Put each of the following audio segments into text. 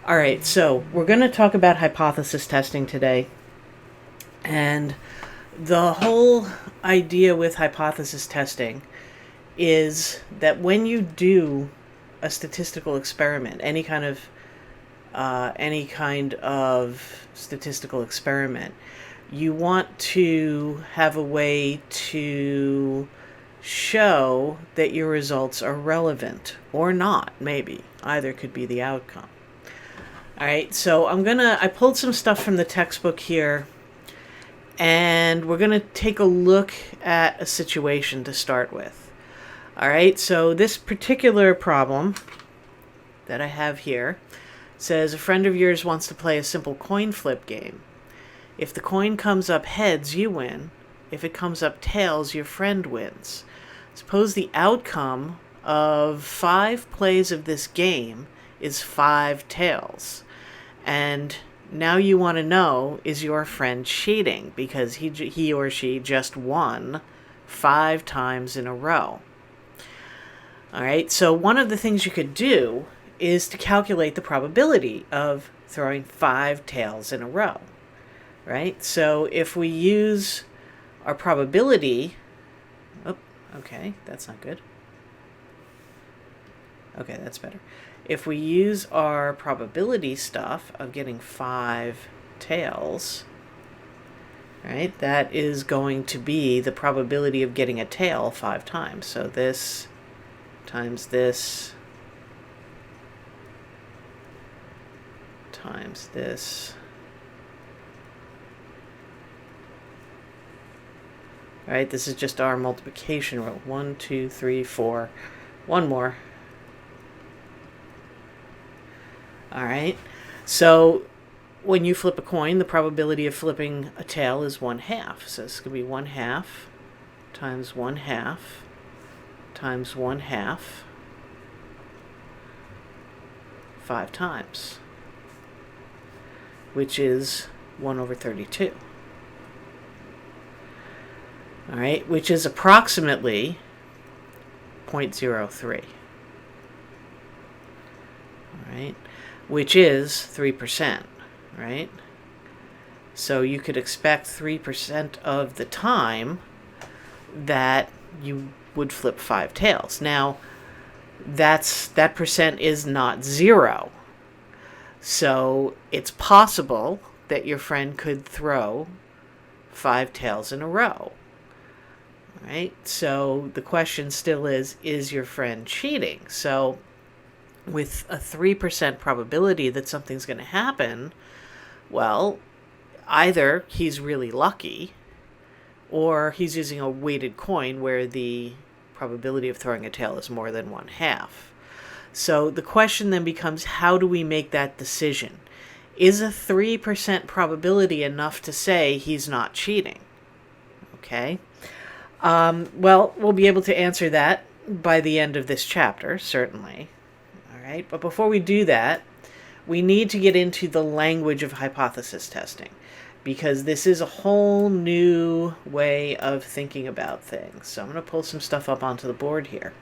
All right, so we're going to talk about hypothesis testing today. And the whole idea with hypothesis testing is that when you do a statistical experiment, any kind of statistical experiment, you want to have a way to show that your results are relevant or not. Maybe either could be the outcome. All right, so I pulled some stuff from the textbook here, and we're gonna take a look at a situation to start with. All right, so this particular problem that I have here says a friend of yours wants to play a simple coin flip game. If the coin comes up heads, you win. If it comes up tails, your friend wins. Suppose the outcome of 5 plays of this game is 5 tails. And now you want to know, is your friend cheating because he or she just won 5 times in a row? All right, so one of the things you could do is to calculate the probability of throwing 5 tails in a row, right? So if we use our probability, okay, that's not good. Okay, that's better. If we use our probability stuff of getting 5 tails, right, that is going to be the probability of getting a tail 5 times. So this times this times this. All right, this is just our multiplication rule. 1, 2, 3, 4. One more. All right, so when you flip a coin, the probability of flipping a tail is 1/2. So this could be 1/2 times 1/2 times 1/2 5 times, which is 1/32. All right, which is approximately 0.03. All right, which is 3%, right? So you could expect 3% of the time that you would flip 5 tails. Now, that percent is not 0. So it's possible that your friend could throw 5 tails in a row. All right? So the question still is your friend cheating? So with a 3% probability that something's going to happen, well, either he's really lucky or he's using a weighted coin where the probability of throwing a tail is more than 1/2. So the question then becomes, how do we make that decision? Is a 3% probability enough to say he's not cheating? Okay. Well, we'll be able to answer that by the end of this chapter, certainly. All right, but before we do that, we need to get into the language of hypothesis testing, because this is a whole new way of thinking about things. So I'm going to pull some stuff up onto the board here.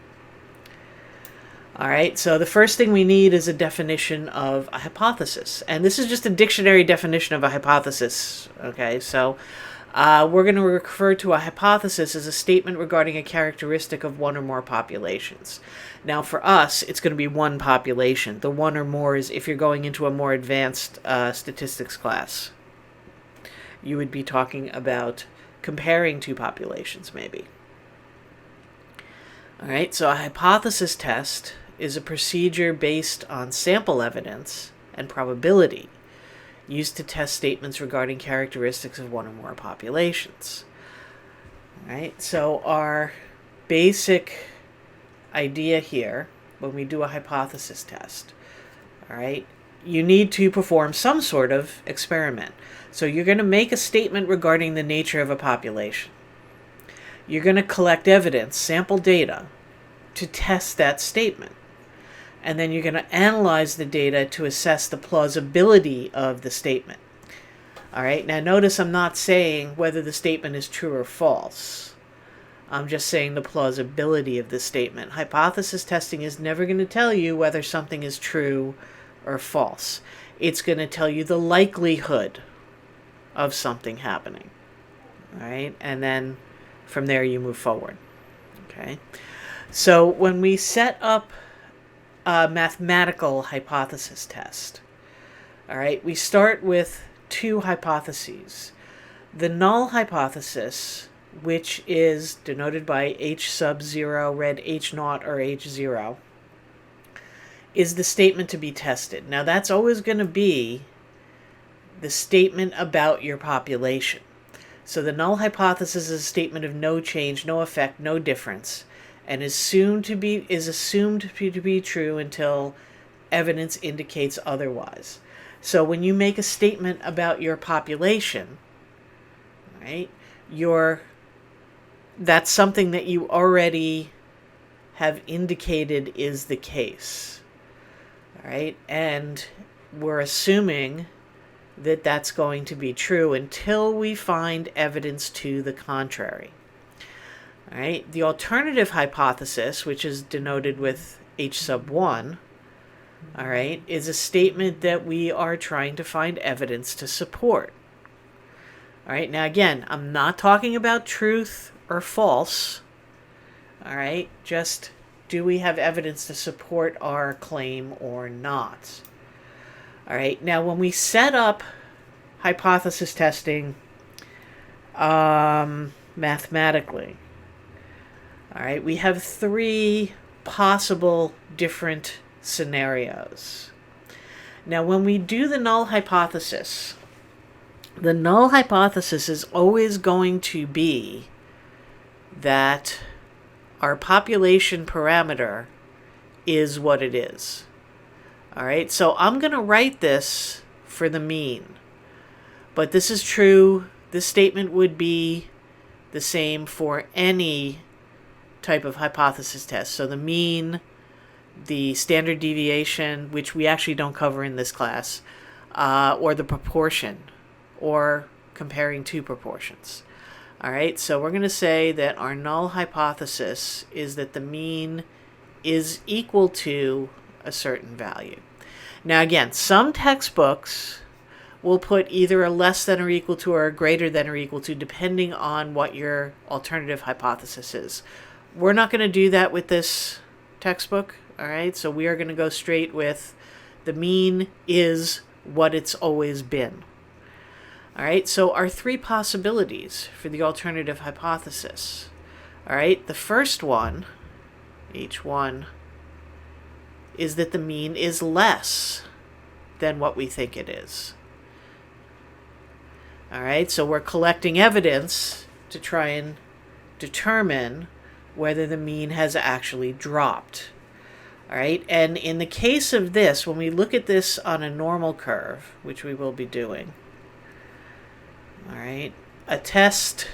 All right, so the first thing we need is a definition of a hypothesis. And this is just a dictionary definition of a hypothesis. Okay, so we're going to refer to a hypothesis as a statement regarding a characteristic of one or more populations. Now, for us, it's going to be one population. The one or more is if you're going into a more advanced statistics class. You would be talking about comparing 2 populations, maybe. All right, so a hypothesis test is a procedure based on sample evidence and probability used to test statements regarding characteristics of one or more populations. All right, so our basic idea here when we do a hypothesis test, all right, you need to perform some sort of experiment. So you're going to make a statement regarding the nature of a population. You're going to collect evidence, sample data, to test that statement. And then you're going to analyze the data to assess the plausibility of the statement. All right, now notice I'm not saying whether the statement is true or false. I'm just saying the plausibility of the statement. Hypothesis testing is never going to tell you whether something is true or false. It's going to tell you the likelihood of something happening. All right? And then from there you move forward. Okay? So when we set up a mathematical hypothesis test, all right, we start with two hypotheses. The null hypothesis, which is denoted by H sub 0, read H naught or H 0, is the statement to be tested. Now that's always going to be the statement about your population. So the null hypothesis is a statement of no change, no effect, no difference, and is assumed to be true until evidence indicates otherwise. So when you make a statement about your population, right, that's something that you already have indicated is the case. All right, and we're assuming that that's going to be true until we find evidence to the contrary. All right, the alternative hypothesis, which is denoted with H sub 1, all right, is a statement that we are trying to find evidence to support. All right, now again, I'm not talking about truth or false. All right, just do we have evidence to support our claim or not? All right, now when we set up hypothesis testing mathematically, all right, we have three possible different scenarios. Now when we do the null hypothesis is always going to be that our population parameter is what it is. All right, so I'm going to write this for the mean. But this is true. This statement would be the same for any type of hypothesis test. So the mean, the standard deviation, which we actually don't cover in this class, or the proportion, or comparing two proportions. All right, so we're going to say that our null hypothesis is that the mean is equal to a certain value. Now again, some textbooks will put either a less than or equal to or a greater than or equal to, depending on what your alternative hypothesis is. We're not going to do that with this textbook. All right, so we are going to go straight with the mean is what it's always been. All right, so our three possibilities for the alternative hypothesis. All right, the first one, H1, is that the mean is less than what we think it is. All right, so we're collecting evidence to try and determine whether the mean has actually dropped. All right, and in the case of this, when we look at this on a normal curve, which we will be doing, all right, a test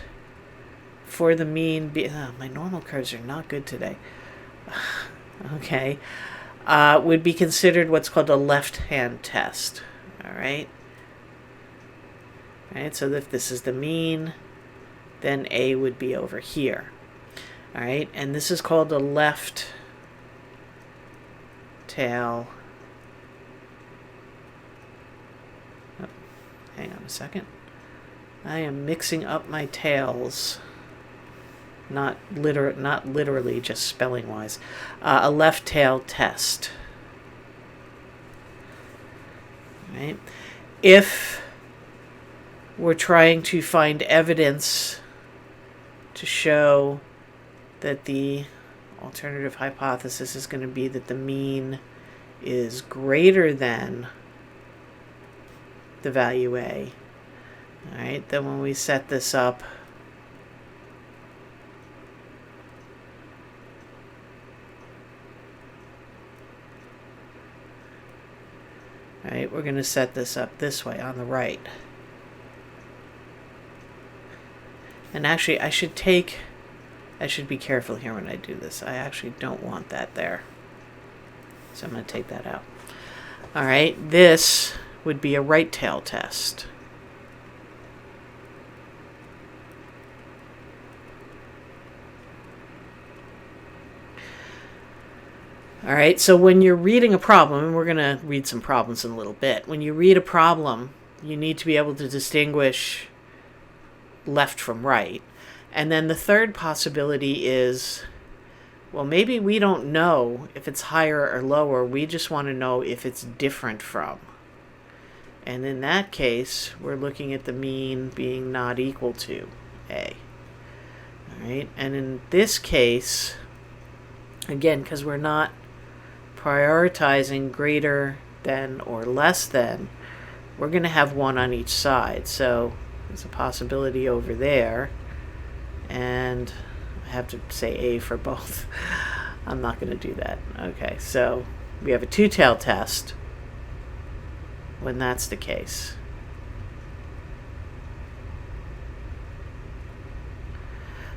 for the mean, my normal curves are not good today. Okay, would be considered what's called a left-hand test. All right. All right, so if this is the mean, then A would be over here. All right, and this is called a left tail. Oh, hang on a second. I am mixing up my tails. Not literally, just spelling wise. A left tail test. All right. If we're trying to find evidence to show that the alternative hypothesis is going to be that the mean is greater than the value A. All right, then when we set this up, all right, we're going to set this up this way on the right. And actually, I should be careful here when I do this. I actually don't want that there. So I'm going to take that out. All right, this would be a right tail test. All right, so when you're reading a problem, and we're going to read some problems in a little bit, when you read a problem, you need to be able to distinguish left from right. And then the third possibility is, well, maybe we don't know if it's higher or lower. We just want to know if it's different from. And in that case, we're looking at the mean being not equal to A. All right, and in this case, again, because we're not prioritizing greater than or less than, we're going to have one on each side. So there's a possibility over there, and I have to say A for both. I'm not going to do that. Okay, so we have a two-tailed test when that's the case.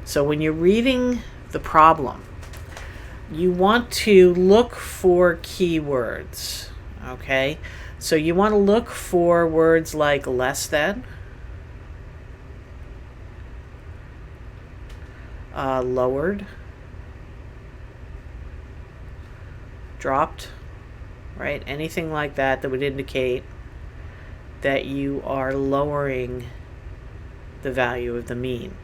So when you're reading the problem, you want to look for keywords, okay? So you want to look for words like less than, lowered, dropped, right? Anything like that that would indicate that you are lowering the value of the mean.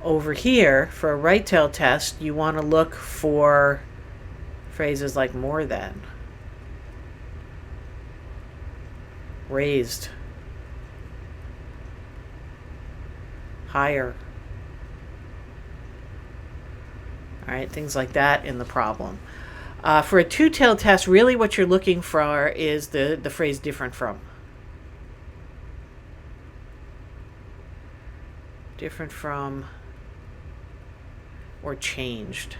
Over here, for a right-tailed test, you want to look for phrases like more than, raised, higher. All right, things like that in the problem. For a two-tailed test, really what you're looking for is the phrase different from. Different from or changed.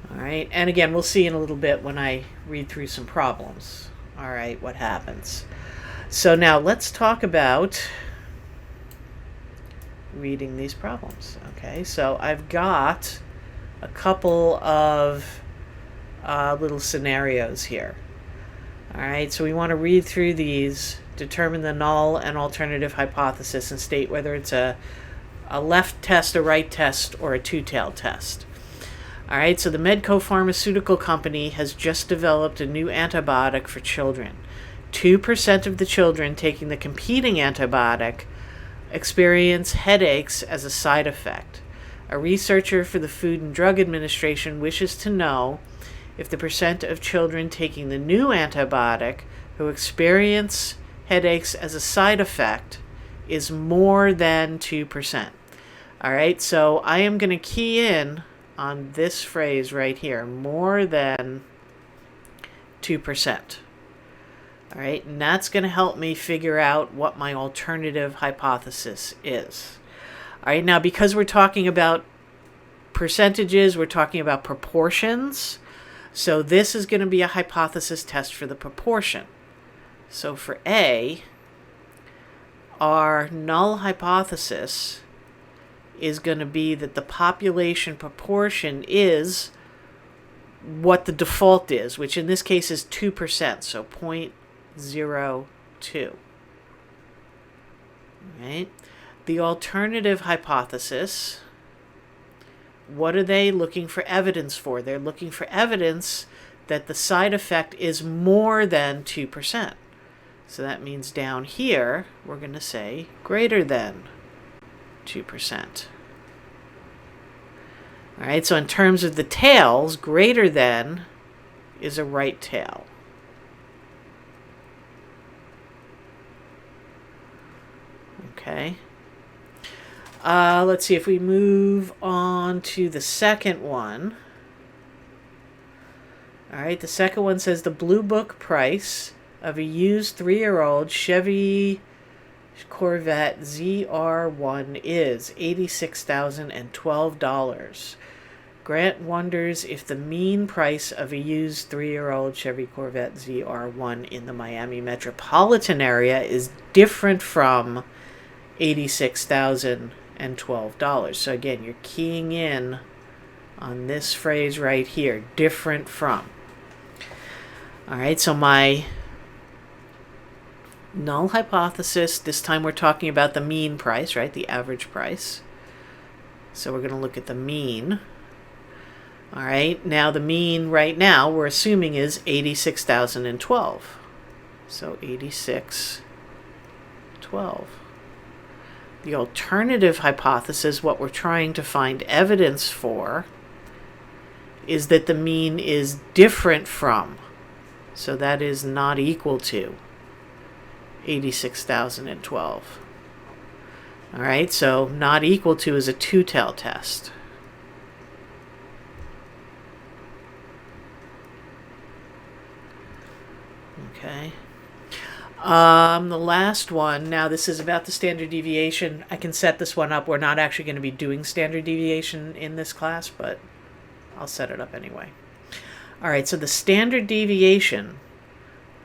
All right, and again, we'll see in a little bit when I read through some problems. All right, what happens. So now let's talk about reading these problems. Okay, so I've got a couple of little scenarios here. All right, so we want to read through these, determine the null and alternative hypothesis, and state whether it's a left test, a right test, or a two-tailed test. All right, so the Medco Pharmaceutical Company has just developed a new antibiotic for children. 2% of the children taking the competing antibiotic experience headaches as a side effect. A researcher for the Food and Drug Administration wishes to know if the percent of children taking the new antibiotic who experience headaches as a side effect is more than 2%. All right, so I am going to key in on this phrase right here, more than 2%. All right, and that's going to help me figure out what my alternative hypothesis is. All right, now because we're talking about percentages, we're talking about proportions. So this is going to be a hypothesis test for the proportion. So for A, our null hypothesis is going to be that the population proportion is what the default is, which in this case is 2%, so 0.02. Right? The alternative hypothesis, what are they looking for evidence for? They're looking for evidence that the side effect is more than 2%. So that means down here, we're going to say greater than 2%. All right, so in terms of the tails, greater than is a right tail. Okay. Let's see if we move on to the second one. All right, the second one says the Blue Book price of a used 3-year-old Chevy Corvette ZR1 is $86,012. Grant wonders if the mean price of a used 3-year-old Chevy Corvette ZR1 in the Miami metropolitan area is different from $86,012. So again, you're keying in on this phrase right here, different from. All right, so my null hypothesis, this time we're talking about the mean price, right, the average price. So we're going to look at the mean. All right, now the mean right now we're assuming is 86,012. So 8612. The alternative hypothesis, what we're trying to find evidence for, is that the mean is different from, so that is not equal to 86,012. All right, so not equal to is a two-tail test. Okay. The last one, now this is about the standard deviation. I can set this one up. We're not actually going to be doing standard deviation in this class, but I'll set it up anyway. All right, so the standard deviation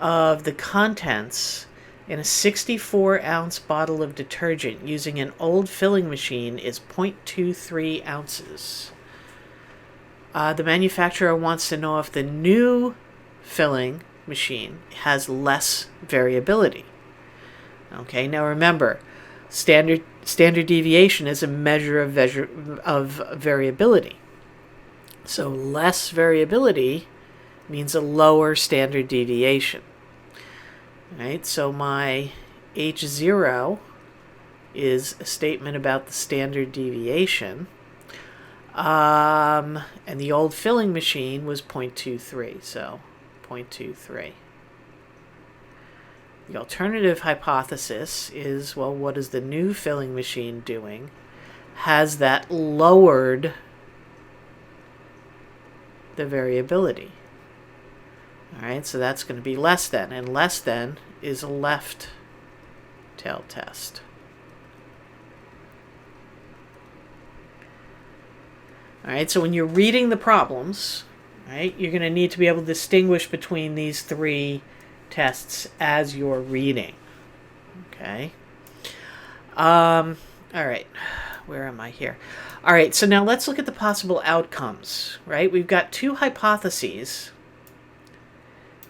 of the contents in a 64-ounce bottle of detergent using an old filling machine is 0.23 ounces. The manufacturer wants to know if the new filling machine has less variability. Okay, now remember, standard deviation is a measure of variability. So less variability means a lower standard deviation. Right, so my H0 is a statement about the standard deviation. And the old filling machine was 0.23, so 0.23. The alternative hypothesis is, well, what is the new filling machine doing? Has that lowered the variability? All right, so that's going to be less than, and less than is a left tail test. All right, so when you're reading the problems, right, you're going to need to be able to distinguish between these three tests as you're reading. Okay. All right, where am I here? All right, so now let's look at the possible outcomes, right? We've got two hypotheses,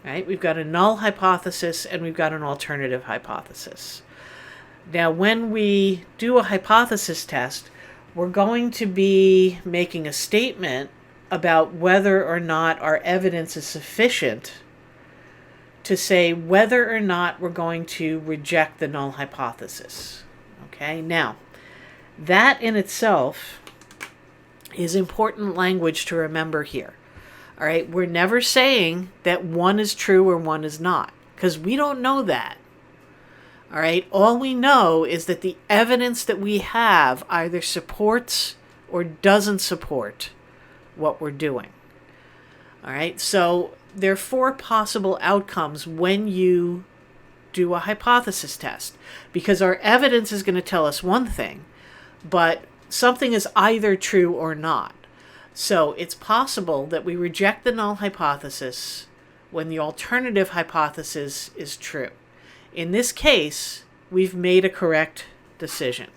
right? We've got a null hypothesis and we've got an alternative hypothesis. Now, when we do a hypothesis test, we're going to be making a statement about whether or not our evidence is sufficient to say whether or not we're going to reject the null hypothesis. Okay, now, that in itself is important language to remember here. All right, we're never saying that one is true or one is not, because we don't know that. All right, all we know is that the evidence that we have either supports or doesn't support what we're doing. All right, so there are four possible outcomes when you do a hypothesis test, because our evidence is going to tell us one thing, but something is either true or not. So it's possible that we reject the null hypothesis when the alternative hypothesis is true. In this case, we've made a correct decision.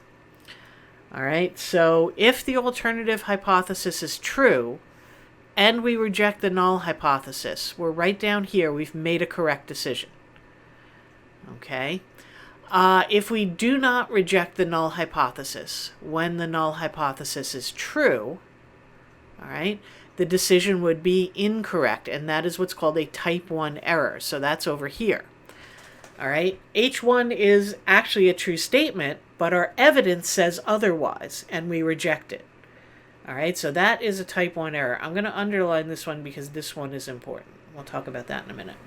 All right, so if the alternative hypothesis is true and we reject the null hypothesis, we're right down here, we've made a correct decision. Okay, if we do not reject the null hypothesis when the null hypothesis is true, all right, the decision would be incorrect, and that is what's called a type 1 error. So that's over here. All right, H1 is actually a true statement, but our evidence says otherwise, and we reject it. All right, so that is a type 1 error. I'm going to underline this one because this one is important. We'll talk about that in a minute.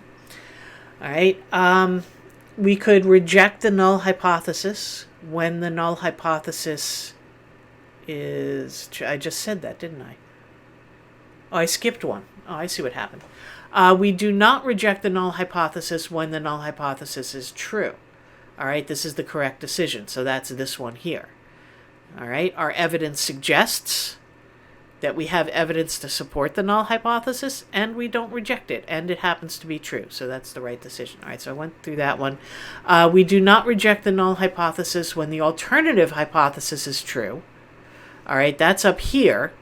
All right, we could reject the null hypothesis when the null hypothesis is... I just said that, didn't I? Oh, I skipped one. Oh, I see what happened. We do not reject the null hypothesis when the null hypothesis is true. All right, this is the correct decision. So that's this one here. All right, our evidence suggests that we have evidence to support the null hypothesis, and we don't reject it, and it happens to be true. So that's the right decision. All right, so I went through that one. We do not reject the null hypothesis when the alternative hypothesis is true. All right, that's up here.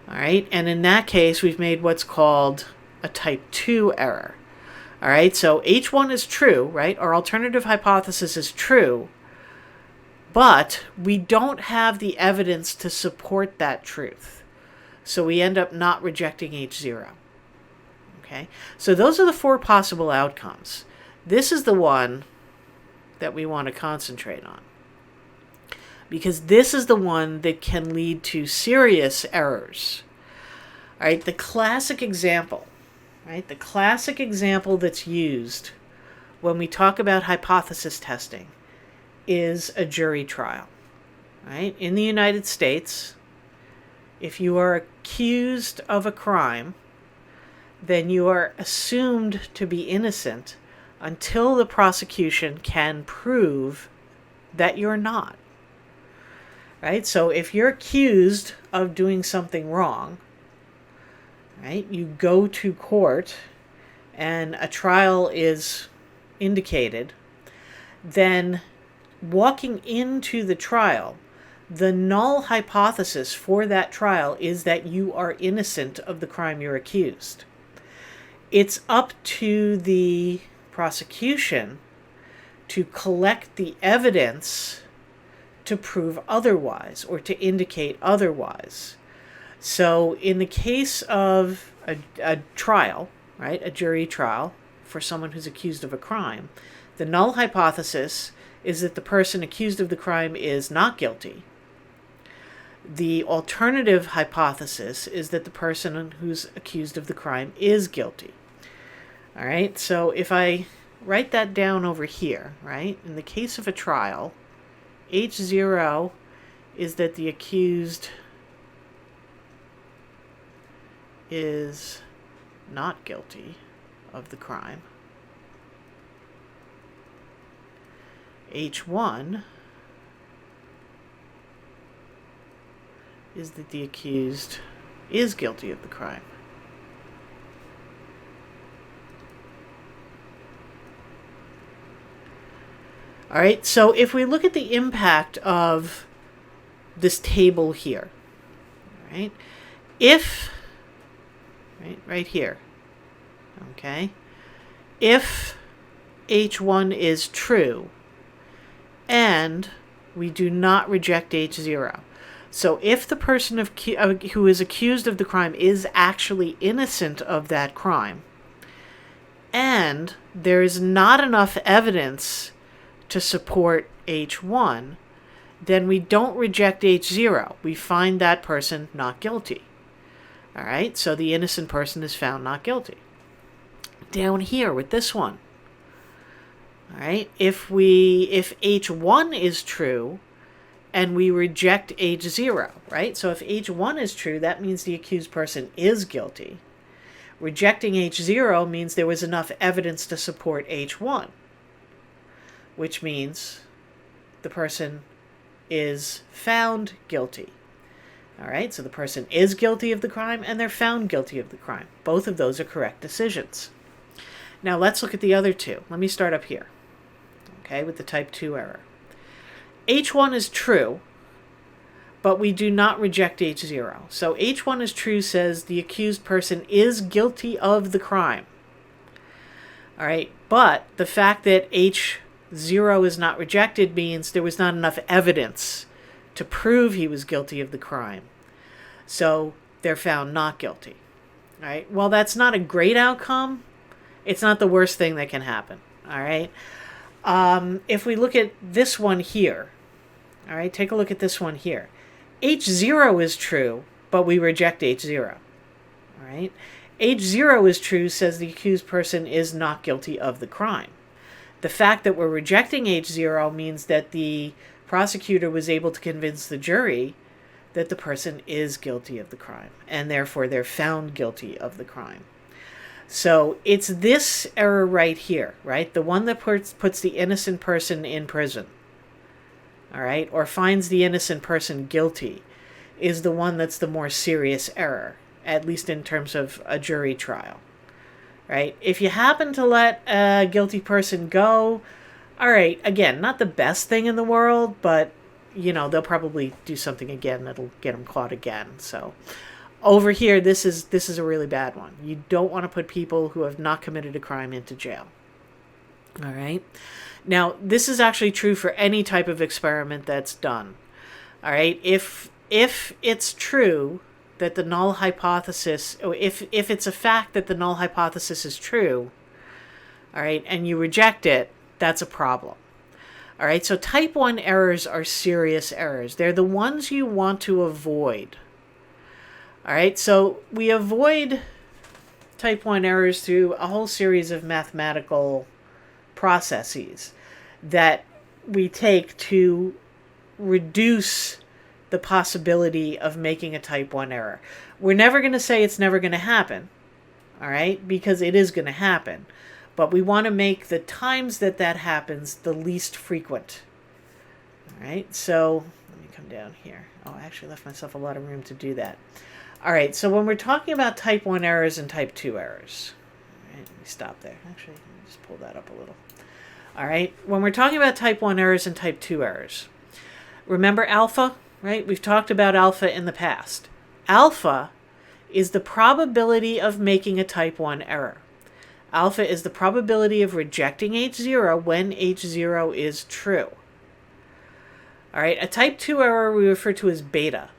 All right, and in that case, we've made what's called a type 2 error. All right, so H1 is true, right? Our alternative hypothesis is true, But we don't have the evidence to support that truth. So we end up not rejecting H0. Okay? So those are the 4 possible outcomes. This is the one that we want to concentrate on, because this is the one that can lead to serious errors. All right, the classic example, right? The classic example that's used when we talk about hypothesis testing is a jury trial, right? In the United States, if you are accused of a crime, then you are assumed to be innocent until the prosecution can prove that you're not. Right? So if you're accused of doing something wrong, right, you go to court and a trial is indicated, then walking into the trial, the null hypothesis for that trial is that you are innocent of the crime you're accused. It's up to the prosecution to collect the evidence to prove otherwise or to indicate otherwise. So in the case of a trial, right, a jury trial for someone who's accused of a crime, the null hypothesis is that the person accused of the crime is not guilty. The alternative hypothesis is that the person who's accused of the crime is guilty. All right, so if I write that down over here, right, in the case of a trial, H0 is that the accused is not guilty of the crime. H1 is that the accused is guilty of the crime. All right, so if we look at the impact of this table here, right, if, right here, okay, if H1 is true and we do not reject H0, so if the person who is accused of the crime is actually innocent of that crime and there is not enough evidence to support H1, then we don't reject H0. We find that person not guilty. All right, so the innocent person is found not guilty. Down here with this one, all right, if H1 is true and we reject H0, right? So if H1 is true, that means the accused person is guilty. Rejecting H0 means there was enough evidence to support H1, which means the person is found guilty. All right, so the person is guilty of the crime and they're found guilty of the crime. Both of those are correct decisions. Now let's look at the other two. Let me start up here, okay, with the type 2 error. H1 is true, but we do not reject H0. So H1 is true says the accused person is guilty of the crime. All right, but the fact that H0 is not rejected means there was not enough evidence to prove he was guilty of the crime. So they're found not guilty. All right, well, that's not a great outcome. It's not the worst thing that can happen. All right, if we look at this one here, all right, take a look at this one here. H0 is true, but we reject H0. All right, H0 is true says the accused person is not guilty of the crime. The fact that we're rejecting H0 means that the prosecutor was able to convince the jury that the person is guilty of the crime, and therefore they're found guilty of the crime. So it's this error right here, right? The one that puts the innocent person in prison, all right, or finds the innocent person guilty, is the one that's the more serious error, at least in terms of a jury trial, right? If you happen to let a guilty person go, all right, again, not the best thing in the world, but, you know, they'll probably do something again that'll get them caught again. So over here, this is a really bad one. You don't want to put people who have not committed a crime into jail. All right. Now, this is actually true for any type of experiment that's done. All right. If it's true that the null hypothesis, or if it's a fact that the null hypothesis is true, all right, and you reject it, that's a problem. All right. So type 1 errors are serious errors. They're the ones you want to avoid. All right. So we avoid type 1 errors through a whole series of mathematical processes that we take to reduce the possibility of making a type 1 error. We're never going to say it's never going to happen, all right, because it is going to happen. But we want to make the times that happens the least frequent. All right, so let me come down here. Oh, I actually left myself a lot of room to do that. All right, so when we're talking about type 1 errors and type 2 errors, all right, let me stop there. Actually, let me just pull that up a little. All right, when we're talking about type 1 errors and type 2 errors, remember alpha, right? We've talked about alpha in the past. Alpha is the probability of making a type 1 error. Alpha is the probability of rejecting H0 when H0 is true. All right, a type 2 error we refer to as beta.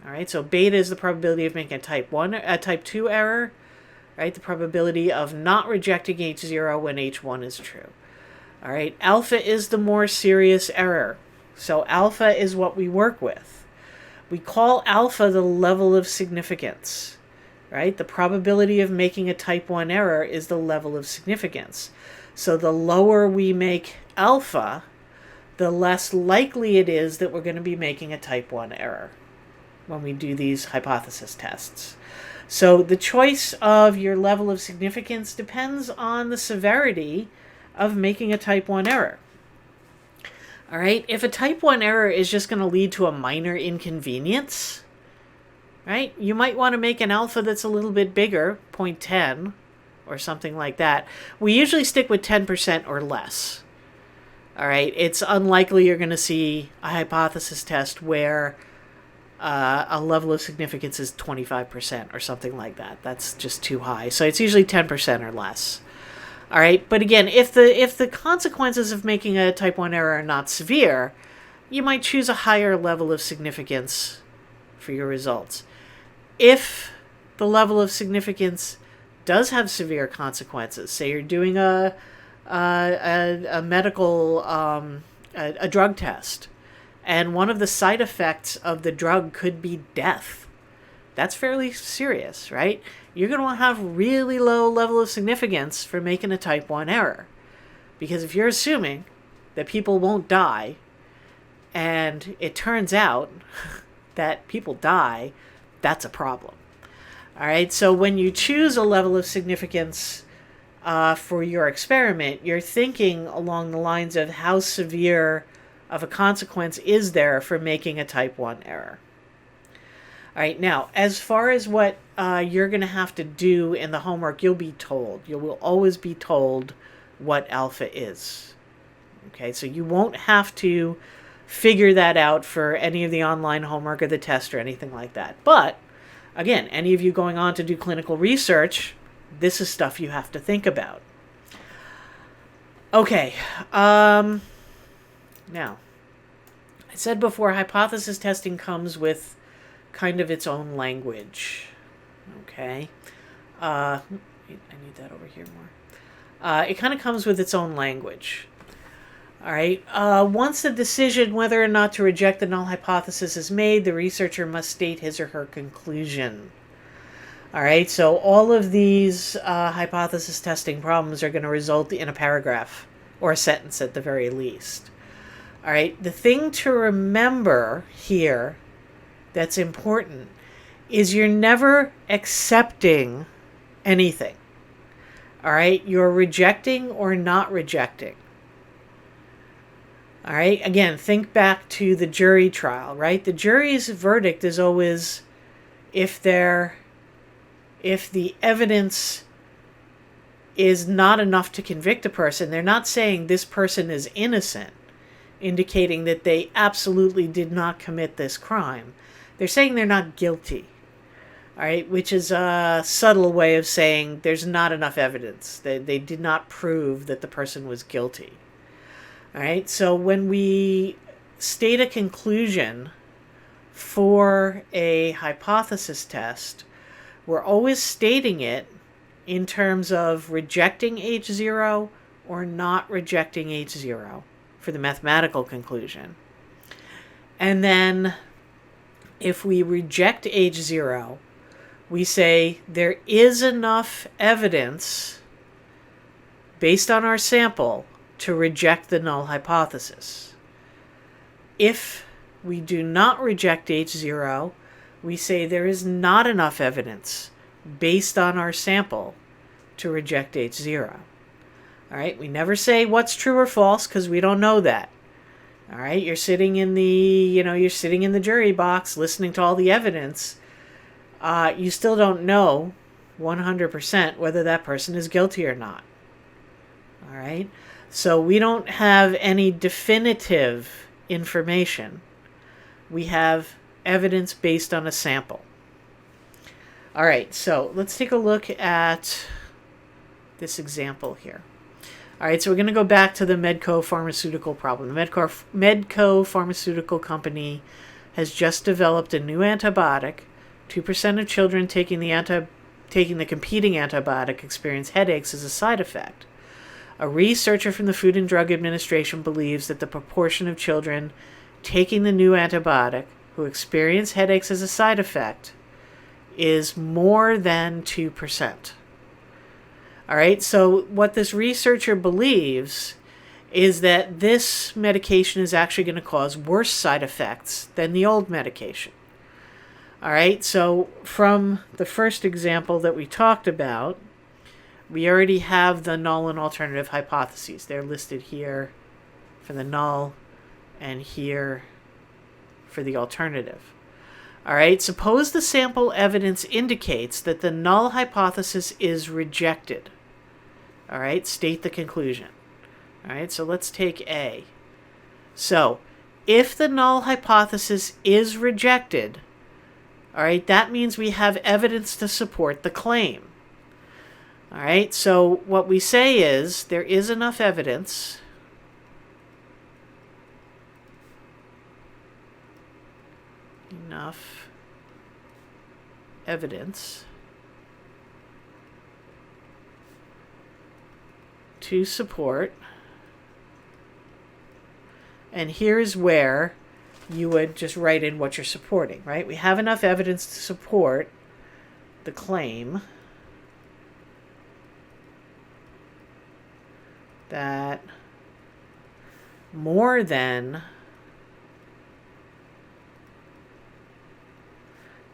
All right, so beta is the probability of making a type 2 error, right? The probability of not rejecting H0 when H1 is true. All right, alpha is the more serious error. So alpha is what we work with. We call alpha the level of significance, right? The probability of making a type 1 error is the level of significance. So the lower we make alpha, the less likely it is that we're going to be making a type 1 error when we do these hypothesis tests. So the choice of your level of significance depends on the severity of making a type 1 error. All right, if a type 1 error is just going to lead to a minor inconvenience, right, you might want to make an alpha that's a little bit bigger, 0.10 or something like that. We usually stick with 10% or less. All right, it's unlikely you're going to see a hypothesis test where a level of significance is 25% or something like that. That's just too high. So it's usually 10% or less. All right, but again, if the consequences of making a type 1 error are not severe, you might choose a higher level of significance for your results. If the level of significance does have severe consequences, say you're doing a medical a drug test, and one of the side effects of the drug could be death, that's fairly serious, right? You're going to have really low level of significance for making a type 1 error. Because if you're assuming that people won't die, and it turns out that people die, that's a problem. All right, so when you choose a level of significance for your experiment, you're thinking along the lines of how severe of a consequence is there for making a type 1 error. All right, now, as far as what you're going to have to do in the homework, you'll be told. You will always be told what alpha is. Okay, so you won't have to figure that out for any of the online homework or the test or anything like that. But, again, any of you going on to do clinical research, this is stuff you have to think about. Okay, now, I said before, hypothesis testing comes with kind of its own language. Okay. I need that over here more. It kind of comes with its own language. All right. Once the decision whether or not to reject the null hypothesis is made, the researcher must state his or her conclusion. All right. So all of these hypothesis testing problems are going to result in a paragraph or a sentence at the very least. All right. The thing to remember here that's important is you're never accepting anything. All right? You're rejecting or not rejecting. All right? Again, think back to the jury trial, right? The jury's verdict is always if the evidence is not enough to convict a person. They're not saying this person is innocent, indicating that they absolutely did not commit this crime. They're saying they're not guilty. All right, which is a subtle way of saying there's not enough evidence. They did not prove that the person was guilty. All right, so when we state a conclusion for a hypothesis test, we're always stating it in terms of rejecting H0 or not rejecting H0 for the mathematical conclusion. And then if we reject H0, we say there is enough evidence based on our sample to reject the null hypothesis. If we do not reject H0, we say there is not enough evidence based on our sample to reject H0. All right, we never say what's true or false because we don't know that. All right, you're sitting in the jury box listening to all the evidence. You still don't know 100% whether that person is guilty or not. All right, so we don't have any definitive information. We have evidence based on a sample. All right, so let's take a look at this example here. All right, so we're going to go back to the Medco pharmaceutical problem. The Medco pharmaceutical company has just developed a new antibiotic. 2% of children taking the competing antibiotic experience headaches as a side effect. A researcher from the Food and Drug Administration believes that the proportion of children taking the new antibiotic who experience headaches as a side effect is more than 2%. All right, so what this researcher believes is that this medication is actually going to cause worse side effects than the old medication. All right, so from the first example that we talked about, we already have the null and alternative hypotheses. They're listed here for the null and here for the alternative. All right, suppose the sample evidence indicates that the null hypothesis is rejected. All right, state the conclusion. All right, so let's take A. So, if the null hypothesis is rejected, all right, that means we have evidence to support the claim. All right, so what we say is there is enough evidence to support, and here's where you would just write in what you're supporting, right? We have enough evidence to support the claim that more than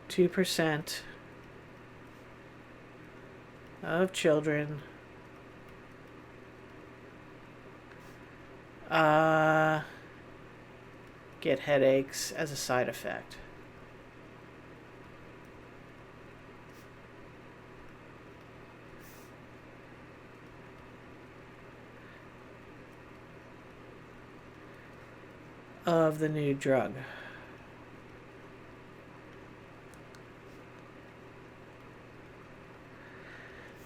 2% of children get headaches as a side effect. Of the new drug.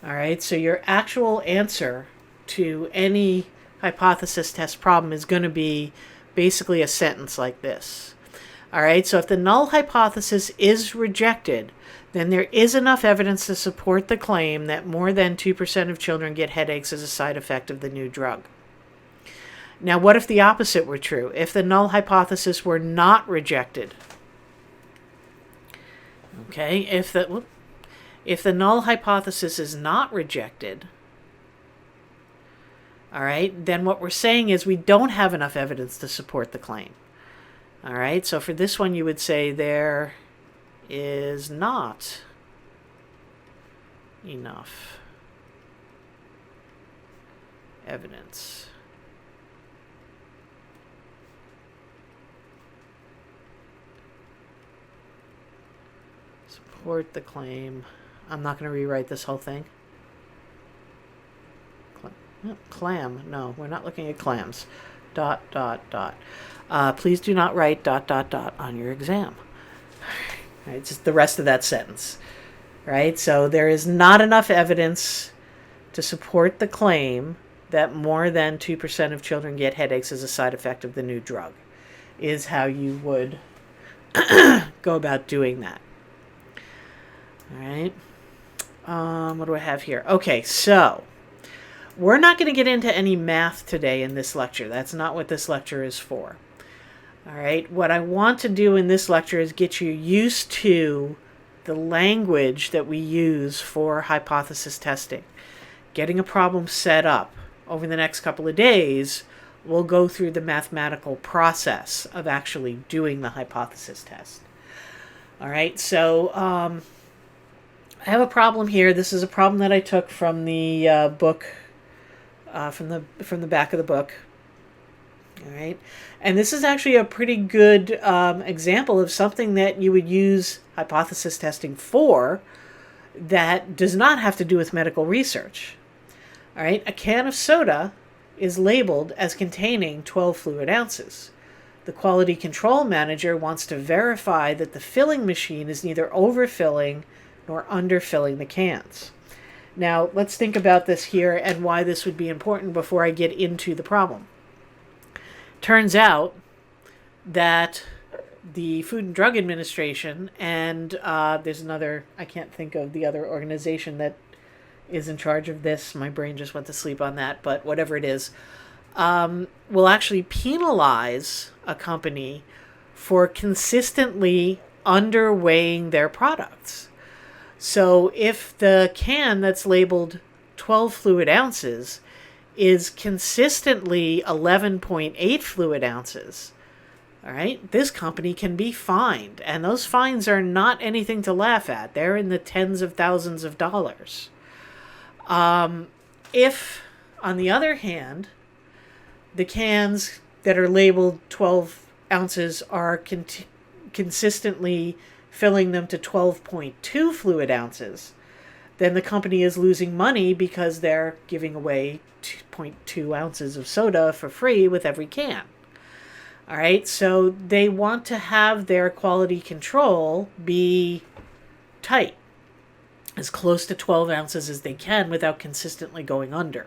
All right, so your actual answer to any hypothesis test problem is going to be basically a sentence like this. All right, so if the null hypothesis is rejected, then there is enough evidence to support the claim that more than 2% of children get headaches as a side effect of the new drug. Now, what if the opposite were true? If the null hypothesis were not rejected? Okay, if the null hypothesis is not rejected, all right, then what we're saying is we don't have enough evidence to support the claim. All right, so for this one you would say there is not enough evidence support the claim. I'm not going to rewrite this whole thing. Clam. No, we're not looking at clams. ... Please do not write ... on your exam. Right, just the rest of that sentence. right? So there is not enough evidence to support the claim that more than 2% of children get headaches as a side effect of the new drug, is how you would go about doing that. All right. What do I have here? Okay, so we're not going to get into any math today in this lecture. That's not what this lecture is for. All right. What I want to do in this lecture is get you used to the language that we use for hypothesis testing. Getting a problem set up. Over the next couple of days, we'll go through the mathematical process of actually doing the hypothesis test. All right, so I have a problem here. This is a problem that I took from the book, from the back of the book. All right, and this is actually a pretty good example of something that you would use hypothesis testing for that does not have to do with medical research. All right, a can of soda is labeled as containing 12 fluid ounces. The quality control manager wants to verify that the filling machine is neither overfilling nor underfilling the cans. Now, let's think about this here and why this would be important before I get into the problem. Turns out that the Food and Drug Administration and there's another, I can't think of the other organization that is in charge of this. My brain just went to sleep on that, but whatever it is, will actually penalize a company for consistently underweighing their products. So if the can that's labeled 12 fluid ounces is consistently 11.8 fluid ounces, all right, this company can be fined. And those fines are not anything to laugh at. They're in the tens of thousands of dollars. If, on the other hand, the cans that are labeled 12 ounces are consistently filling them to 12.2 fluid ounces, then the company is losing money because they're giving away 2.2 ounces of soda for free with every can. All right, so they want to have their quality control be tight, as close to 12 ounces as they can without consistently going under.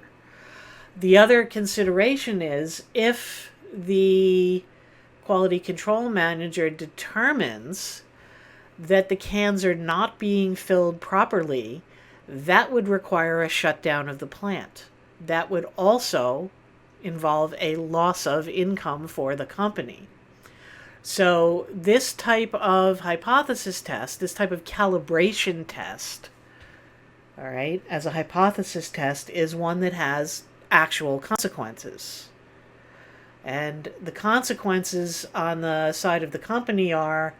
The other consideration is if the quality control manager determines that the cans are not being filled properly, that would require a shutdown of the plant. That would also involve a loss of income for the company. So this type of hypothesis test, this type of calibration test, all right, as a hypothesis test, is one that has actual consequences. And the consequences on the side of the company are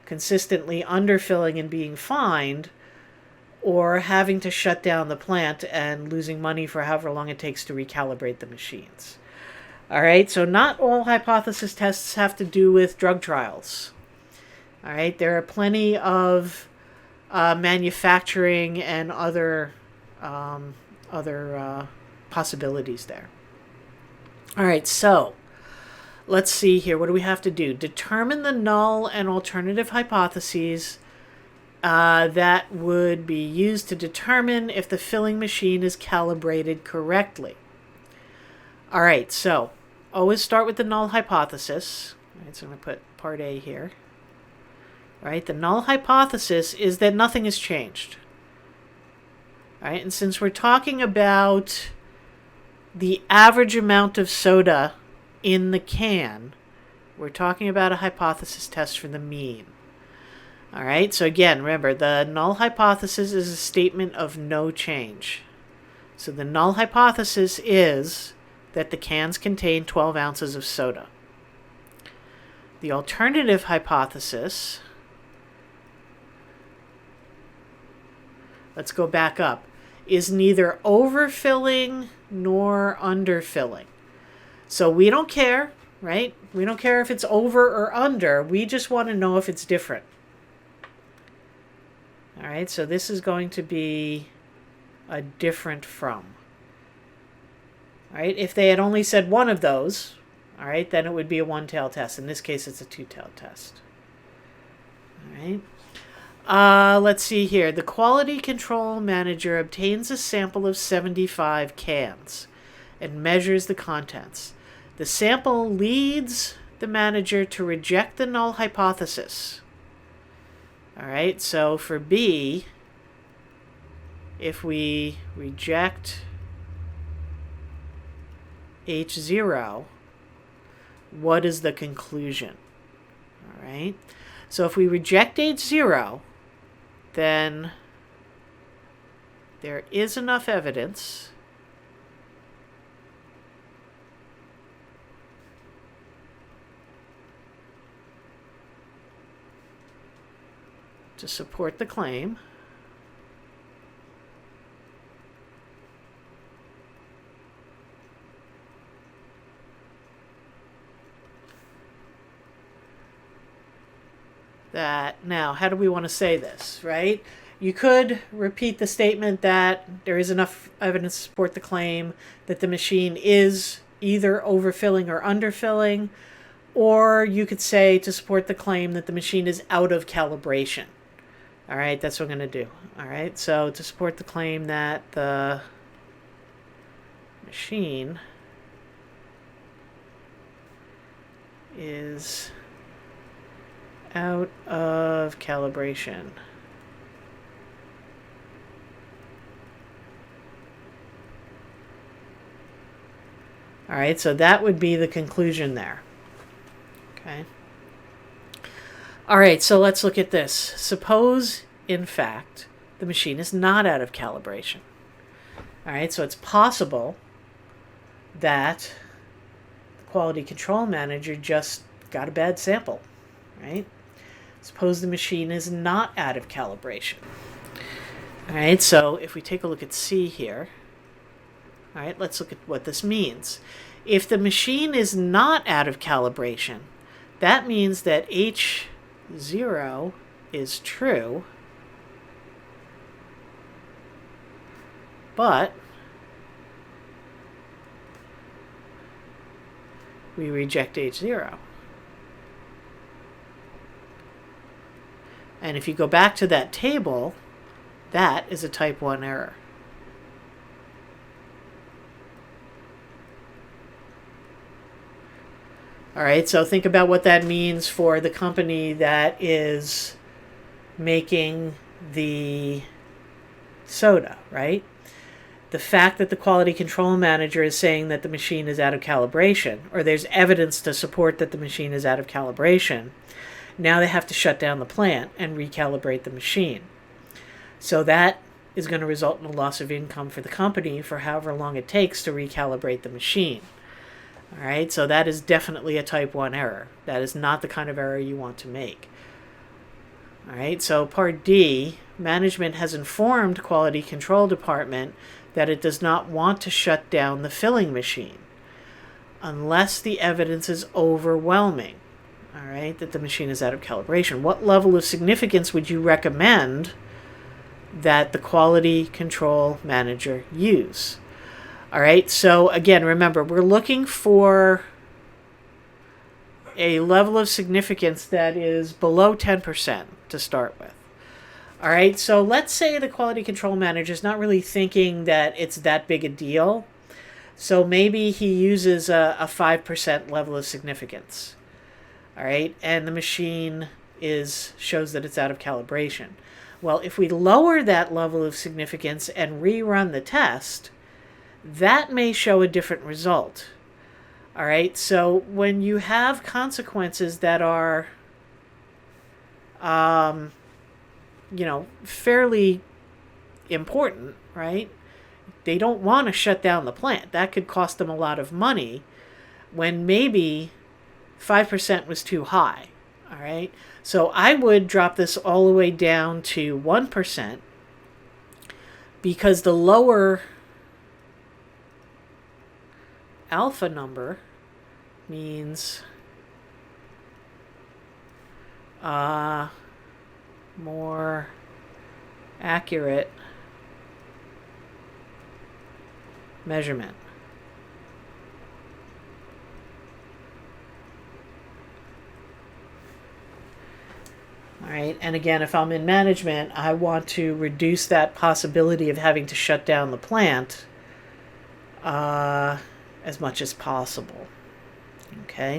consistently underfilling and being fined, or having to shut down the plant and losing money for however long it takes to recalibrate the machines. All right, so not all hypothesis tests have to do with drug trials. All right, there are plenty of manufacturing and other possibilities there. All right, so let's see here. What do we have to do? Determine the null and alternative hypotheses that would be used to determine if the filling machine is calibrated correctly. All right, so always start with the null hypothesis. All right, so I'm going to put part A here. All right, the null hypothesis is that nothing has changed. All right, and since we're talking about the average amount of soda in the can, we're talking about a hypothesis test for the mean. All right, so again, remember, the null hypothesis is a statement of no change. So the null hypothesis is that the cans contain 12 ounces of soda. The alternative hypothesis, let's go back up, is neither overfilling nor underfilling. So we don't care, right? We don't care if it's over or under. We just want to know if it's different. All right, so this is going to be a different from. All right, if they had only said one of those, all right, then it would be a one-tailed test. In this case, it's a two-tailed test. All right. Let's see here. The quality control manager obtains a sample of 75 cans and measures the contents. The sample leads the manager to reject the null hypothesis. All right, so for B, if we reject H0, what is the conclusion? All right, so if we reject H0, then there is enough evidence to support the claim that, now, how do we want to say this, right? You could repeat the statement that there is enough evidence to support the claim that the machine is either overfilling or underfilling, or you could say to support the claim that the machine is out of calibration. All right, that's what I'm going to do. All right, so to support the claim that the machine is out of calibration. All right, so that would be the conclusion there. Okay. All right, so let's look at this. Suppose, in fact, the machine is not out of calibration. All right, so it's possible that the quality control manager just got a bad sample, right? Suppose the machine is not out of calibration. All right, so if we take a look at C here, all right, let's look at what this means. If the machine is not out of calibration, that means that H0 is true, but we reject H0. And if you go back to that table, that is a type 1 error. All right, so think about what that means for the company that is making the soda, right? The fact that the quality control manager is saying that the machine is out of calibration, or there's evidence to support that the machine is out of calibration, now they have to shut down the plant and recalibrate the machine. So that is going to result in a loss of income for the company for however long it takes to recalibrate the machine. All right, so that is definitely a type 1 error. That is not the kind of error you want to make. All right, so part D, management has informed quality control department that it does not want to shut down the filling machine unless the evidence is overwhelming, all right, that the machine is out of calibration. What level of significance would you recommend that the quality control manager use? All right, so again, remember, we're looking for a level of significance that is below 10% to start with. All right, so let's say the quality control manager is not really thinking that it's that big a deal. So maybe he uses a 5% level of significance. All right, and the machine shows that it's out of calibration. Well, if we lower that level of significance and rerun the test, that may show a different result. All right, so when you have consequences that are, fairly important, right? They don't want to shut down the plant. That could cost them a lot of money when maybe 5% was too high. All right, so I would drop this all the way down to 1% because the lower alpha number means more accurate measurement. All right. And again, if I'm in management, I want to reduce that possibility of having to shut down the plant as much as possible. Okay.